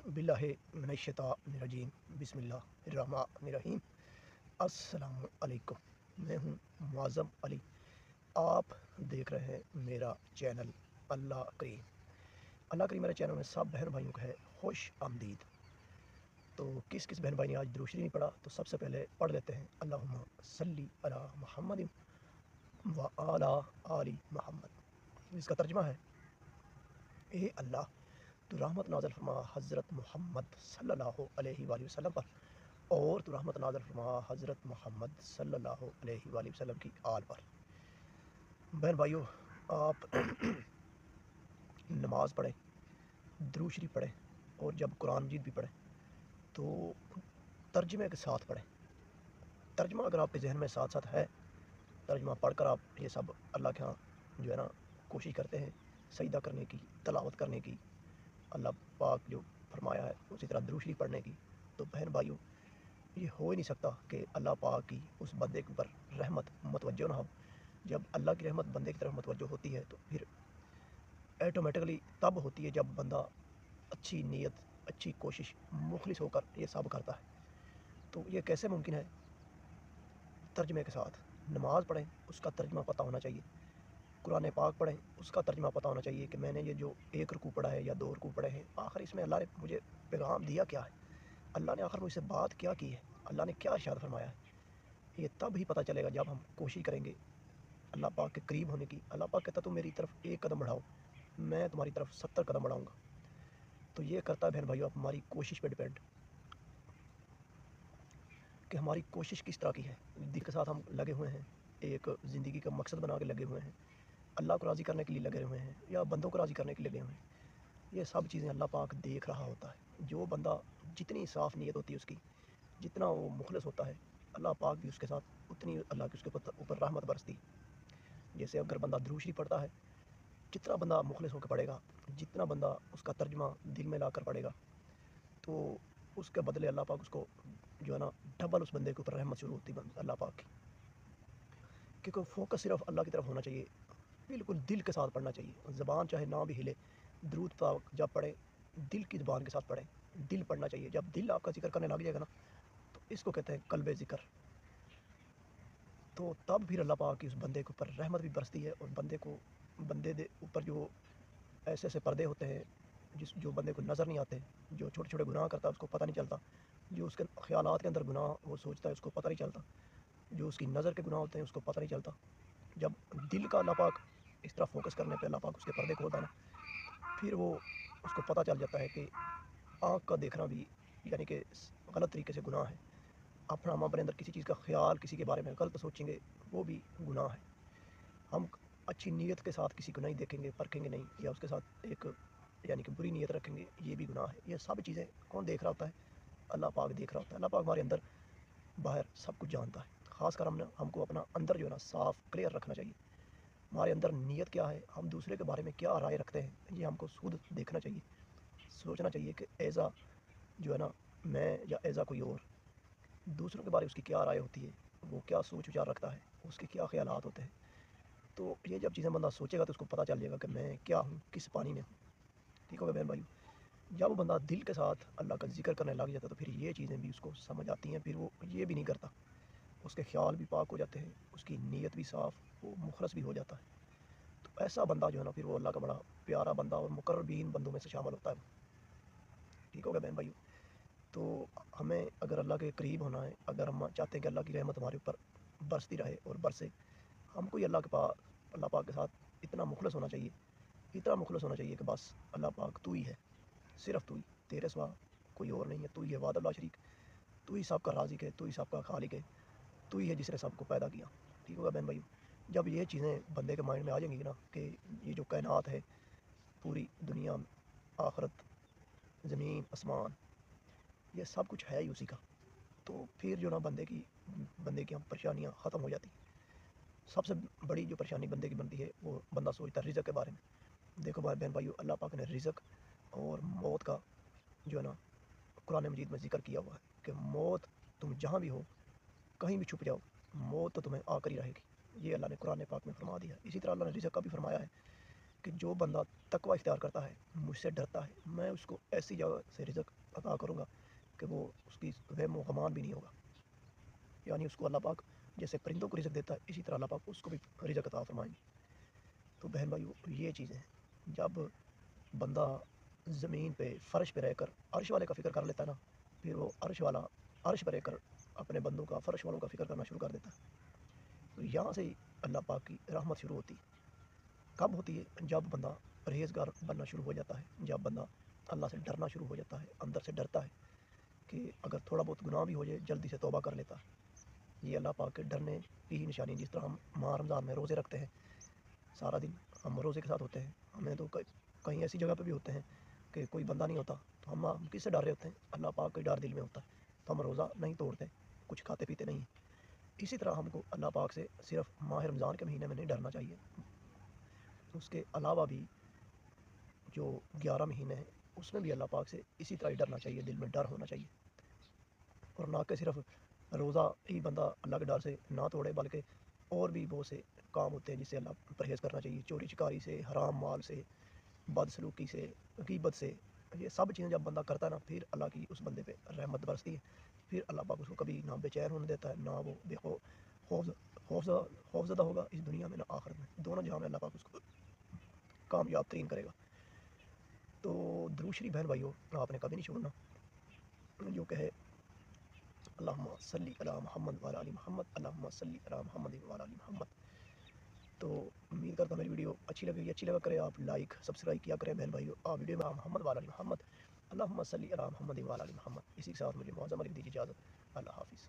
बिल्लाहि मिनश्शैतानिर्रजीम बिस्मिल्लाहिर्रहमानिर्रहीम। अस्सलाम अलैकुम। मैं हूँ मुअज़्ज़म अली। आप देख रहे हैं मेरा चैनल अल्लाह करीम। अल्लाह करीम मेरे चैनल में सब बहन भाइयों का है खुश आमदीद। तो किस किस बहन भाई ने आज दुरूद शरीफ नहीं पढ़ा, तो सबसे पहले पढ़ लेते हैं अल्लाहुम्मा सल्ली अला मुहम्मदिन व अला आलि मुहम्मद। इसका तर्जुमा है, ए अल्लाह तो रहमत नाज़िल फरमा हज़रत मोहम्मद सल्लल्लाहु अलैहि वसल्लम पर, और तो रहमत नाज़िल फरमा हज़रत मोहम्मद सल्लल्लाहु अलैहि वसल्लम की आल पर। बहन भाइयों, आप नमाज़ पढ़ें, दुरूद शरीफ पढ़ें, और जब कुरान मजीद भी पढ़ें तो तर्जुमे के साथ पढ़ें। तर्जुमा अगर आपके जहन में साथ साथ है, तर्जुमा पढ़कर आप ये सब अल्लाह के यहाँ जो है ना कोशिश करते हैं सजदा करने की, तलावत करने की, अल्लाह पाक जो फरमाया है उसी तरह दुरूद शरीफ पढ़ने की, तो बहन भाइयों ये हो ही नहीं सकता कि अल्लाह पाक की उस बंदे के ऊपर रहमत मुतवज्जो ना हो। जब अल्लाह की रहमत बंदे की तरफ मुतवज्जो होती है तो फिर ऑटोमेटिकली तब होती है जब बंदा अच्छी नीयत, अच्छी कोशिश, मुखलिस होकर ये सब करता है। तो ये कैसे मुमकिन है? तर्जुमे के साथ नमाज़ पढ़ें, उसका तर्जुमा पता होना चाहिए। कुरान पाक पढ़ें, उसका तर्जुमा पता होना चाहिए कि मैंने ये जो एक रुकू पढ़ा है या दो रुकू पढ़े हैं, आखिर इसमें अल्लाह ने मुझे पैगाम दिया क्या है, अल्लाह ने आखिर मुझसे बात क्या की है, अल्लाह ने क्या इरशाद फरमाया है। ये तब ही पता चलेगा जब हम कोशिश करेंगे अल्लाह पाक के करीब होने की। अल्लाह पाक कहता तुम मेरी तरफ एक कदम बढ़ाओ, मैं तुम्हारी तरफ 70 कदम बढ़ाऊँगा। तो ये करता है बहन भाइयों आप हमारी कोशिश पे डिपेंड, कि हमारी कोशिश किस तरह की है। दिल के साथ हम लगे हुए हैं, एक ज़िंदगी का मकसद बना के लगे हुए हैं, अल्लाह को राज़ी करने के लिए लगे हुए हैं या बंदों को राज़ी करने के लिए लगे हुए हैं। ये सब चीज़ें अल्लाह पाक देख रहा होता है। जो बंदा जितनी साफ़ नीयत होती है उसकी, जितना वो मुखलिस होता है, अल्लाह पाक भी उसके साथ उतनी अल्लाह की उसके ऊपर रहमत बरसती है। जैसे अगर बंदा दुरूद शरीफ पढ़ता है, जितना बंदा मुखलिस होकर पढ़ेगा, जितना बंदा उसका तर्जुमा दिल में लाकर पढ़ेगा, तो उसके बदले अल्लाह पाक उसको जो है ना डबल उस बंदे के ऊपर रहमत शुरू होती है अल्लाह पाक की। क्योंकि फ़ोकस सिर्फ अल्लाह की तरफ होना चाहिए, बिल्कुल दिल के साथ पढ़ना चाहिए। ज़बान चाहे ना भी हिले, दुरूद पाक जब पढ़ें दिल की ज़बान के साथ पढ़ें, दिल पढ़ना चाहिए। जब दिल आपका ज़िक्र करने लग जाएगा ना, तो इसको कहते हैं कल्बे ज़िक्र। तो तब फिर अल्लाह पाक की उस बंदे के ऊपर रहमत भी बरसती है, और बंदे दे ऊपर जो ऐसे ऐसे पर्दे होते हैं जो बंदे को नज़र नहीं आते, जो छोटे छोटे गुनाह करता है उसको पता नहीं चलता, जो उसके ख्यालात के अंदर गुनाह वो सोचता है उसको पता नहीं चलता, जो उसकी नज़र के गुनाह होते हैं उसको पता नहीं चलता। जब दिल का अल्लाह पाक इस तरह फोकस करने पे अल्लाह पाक उसके पर्दे खोलता है ना, फिर वो उसको पता चल जाता है कि आँख का देखना भी यानी कि गलत तरीके से गुनाह है। अपना हम अपने अंदर किसी चीज़ का ख्याल किसी के बारे में गलत सोचेंगे, वो भी गुनाह है। हम अच्छी नीयत के साथ किसी को नहीं देखेंगे, परखेंगे नहीं, या उसके साथ एक यानी कि बुरी नीयत रखेंगे, ये भी गुनाह है। ये सब चीज़ें कौन देख रहा होता है? अल्लाह पाक देख रहा होता है। अल्लाह पाक हमारे अंदर बाहर सब कुछ जानता है। ख़ासकर हमको अपना अंदर जो है ना साफ़ क्लियर रखना चाहिए। हमारे अंदर नीयत क्या है, हम दूसरे के बारे में क्या राय रखते हैं, ये हमको खुद देखना चाहिए। सोचना चाहिए कि ऐज़ा जो है ना मैं या ऐज़ा कोई और, दूसरों के बारे में उसकी क्या राय होती है, वो क्या सोच विचार रखता है, उसके क्या ख़्यालात होते हैं। तो ये जब चीज़ें बंदा सोचेगा तो उसको पता चल जाएगा कि मैं क्या हूँ, किस पानी में हूँ। ठीक होगा बहन भाइयों? जब वो बंदा दिल के साथ अल्लाह का ज़िक्र करने लग जाता है तो फिर ये चीज़ें भी उसको समझ आती हैं, फिर वो ये भी नहीं करता। उसके ख़्याल भी पाक हो जाते हैं, उसकी नीयत भी साफ़, वो मुखलस भी हो जाता है। तो ऐसा बंदा जो है ना फिर वो अल्लाह का बड़ा प्यारा बंदा और मुकर्रबीन बंदों में से शामिल होता है। ठीक होगा बहन भाइयों? तो हमें अगर अल्लाह के करीब होना है, अगर हम चाहते हैं कि अल्लाह की रहमत हमारे ऊपर बरसती रहे और बरसे, हमको ही अल्लाह पाक के साथ इतना मुखलस होना चाहिए, इतना मुखलस होना चाहिए कि बस अल्लाह पाक तू ही है, सिर्फ़ तू ही, तेरे सिवा कोई और नहीं है, तू ही है वाहदहुल्ला शरीक, तू ही सबका राज़िक है, तू ही सबका खालिक है, तू ही है जिसने सबको पैदा किया। ठीक होगा बहन भाइयों? जब ये चीज़ें बंदे के माइंड में आ जाएंगी ना कि ये जो कायनात है, पूरी दुनिया, आखिरत, ज़मीन, आसमान, ये सब कुछ है ही उसी का, तो फिर जो ना बंदे की हम परेशानियाँ ख़त्म हो जाती हैं। सबसे बड़ी जो परेशानी बंदे की बनती है वो बंदा सोचता है रिज़्क के बारे में। देखो भाई बहन भाइयों, अल्लाह पाक ने रिज़्क और मौत का जो है ना कुरान मजीद में ज़िक्र किया हुआ है कि मौत तुम जहाँ भी हो, कहीं भी छुप जाओ, मौत तो तुम्हें आकर ही रहेगी। ये अल्लाह ने कुरान पाक में फरमा दिया है। इसी तरह अल्लाह ने रिज़्क का भी फरमाया है کہ جو بندہ تقوی اختیار کرتا ہے، مجھ سے ڈرتا ہے، میں اس کو ایسی جگہ سے رزق عطا کروں گا کہ وہ اس کی وہم و گمان بھی نہیں ہوگا. یعنی اس کو اللہ پاک جیسے پرندوں کو رزق دیتا ہے، اسی طرح اللہ پاک اس کو بھی رزق عطا فرمائیں گے. تو بہن بھائیو، یہ چیزیں ہیں. جب بندہ زمین پہ فرش پہ رہ کر عرش والے کا فکر کر لیتا ہے نا، پھر وہ عرش والا عرش پہ رہ کر اپنے بندوں کا، فرش والوں کا فکر کرنا شروع کر دیتا ہے. تو یہاں سے ہی اللہ پاک کی رحمت شروع ہوتی ہے. کب ہوتی ہے؟ جب بندہ پرہیزگار بننا شروع ہو جاتا ہے، جب بندہ اللہ سے ڈرنا شروع ہو جاتا ہے، اندر سے ڈرتا ہے کہ اگر تھوڑا بہت گناہ بھی ہو جائے جلدی سے توبہ کر لیتا ہے. یہ اللہ پاک کے ڈرنے کی ہی نشانی ہے. جس طرح ہم ماہ رمضان میں روزے رکھتے ہیں، سارا دن ہم روزے کے ساتھ ہوتے ہیں، ہمیں تو کہیں ایسی جگہ پہ بھی ہوتے ہیں کہ کوئی بندہ نہیں ہوتا، تو ہم کس سے ڈر رہے ہوتے ہیں؟ اللہ پاک کا ڈر دل میں ہوتا ہے، تو ہم روزہ نہیں توڑتے، کچھ کھاتے پیتے نہیں. اسی طرح ہم کو اللہ پاک سے صرف ماہ رمضان کے مہینے میں نہیں ڈرنا چاہیے، اس کے علاوہ بھی جو 11 مہینے ہیں اس میں بھی اللہ پاک سے اسی طرح ہی ڈرنا چاہیے، دل میں ڈر ہونا چاہیے. اور نہ کہ صرف روزہ ہی بندہ اللہ کے ڈر سے نہ توڑے، بلکہ اور بھی بہت سے کام ہوتے ہیں جس سے اللہ پرہیز کرنا چاہیے. چوری چکاری سے، حرام مال سے، بد سلوکی سے، غیبت سے. یہ سب چیزیں جب بندہ کرتا ہے نا، پھر اللہ کی اس بندے پہ رحمت برستی ہے. پھر اللہ پاک اس کو کبھی نہ بے چین ہونے دیتا ہے، نہ وہ خوفزدہ ہوگا اس دنیا میں نہ آخرت میں. دونوں جہاں میں اللہ پاک اس کو کامیاب ترین کرے گا. تو درود شریف بہن بھائیو آپ نے کبھی نہیں چھوڑنا، جو کہے اللہم صلی علی محمد وعلی آل محمد، اللہم صلی علی محمد وعلی آل محمد. تو امید کرتا ہوں میری ویڈیو اچھی لگا کرے آپ لائک سبسکرائب کیا کریں بہن بھائیو. آپ ویڈیو میں محمد وعلی آل محمد، اللہم صلی علی محمد وعلی آل محمد. اسی کے ساتھ مجھے معظم علی دیجیے اجازت. اللہ حافظ.